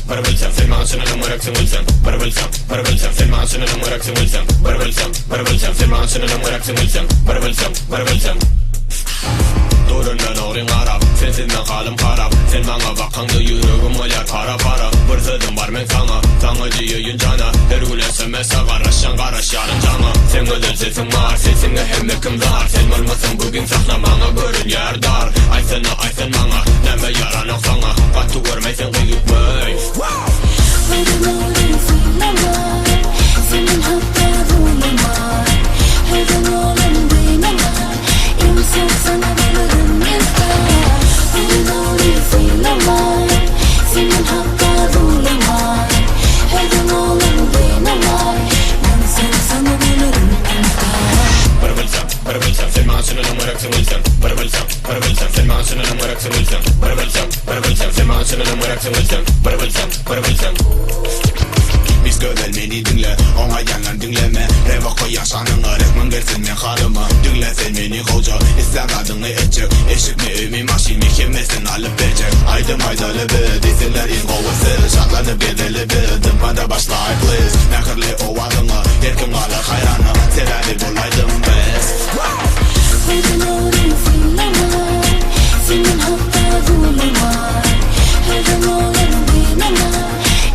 بربلسم في المعسن انا مركز ملزم بربلسم في المعسن انا مركز ملزم بربلسم في المعسن انا مركز ملزم بربلسم Doğrunda doğrun Arap Sensiz ben kalım karab Sen bana bakanda yüreğim olar para Bir sözüm var men sana Sana diyeyim cana Her gülesin mesela Raşan karaş yarın cana Sen ödül sesin var Sesine hem ekim zar Sen olmasın bugün sahna bana görün yer dar Aysen bana Neme yaranak sana Katı görmeysen kıyıp mey Haydi oğlum fırlama Senin hatta ruhum var Haydi oğlum beynama İmsak sana veririm yeter Haydi oğlum fırlama Senin hatta ruhum var Haydi oğlum beynama İmsak sana veririm yeter بربلسم في المعسن انا مركز ملزم بربلسم في المعسن انا مركز ملزم بربلسم في المعسن انا مركز ملزم بربلسم Biz gözel beni dinle Ona yandan dinleme Reva koyan sanına Rekman gelsin men halıma Dinle sen beni hoca İslam adını edecek Eşik mi ümmi maşini Kimmesin alıp verecek Aydım aydalı bir Diziler in ovası Şartlanıp bedeli bir Dımbada başlay please Mekirli o adını Herkim alır hayranı Severi bulaydım biz Haydi oğlum fırlama Senin hatta ruhum var Haydi oğlum beynama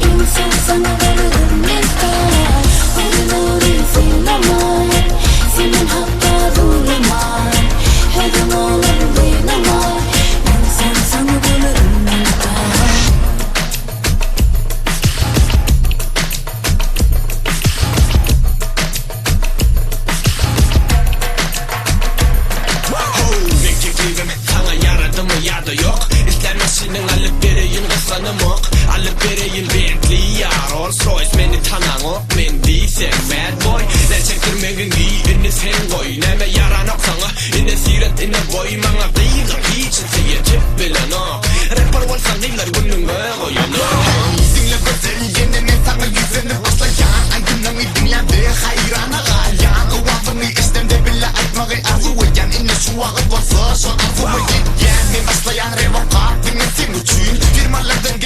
İnsan sana veririm yeter Haydi oğlum fırlama Senin hatta ruhum var Haydi oğlum beynama İnsan sana veririm yeter Ya da yok İstemezsinin alıp vereyim kısanım ok Alıp vereyim Bentley ya Rolls Royce Beni tanan ok men değilsen bad boy Ne çektirmeyin giyini sen koy Neme yaran ok sana İne siret ine koy Mana kıyıqa için seyircip bilen ok Rapper olsan değiller gönlüme koyun Dinle güzel yenine sana yüzünü başlayan Aydınlığı dinledi hayrana gayan Kıvamını istemde bile aytmağı arzu eden İnne şu ağıt varsa son arzumu gitgen Men başlayan revokat Dinle sen üçün Firmalardan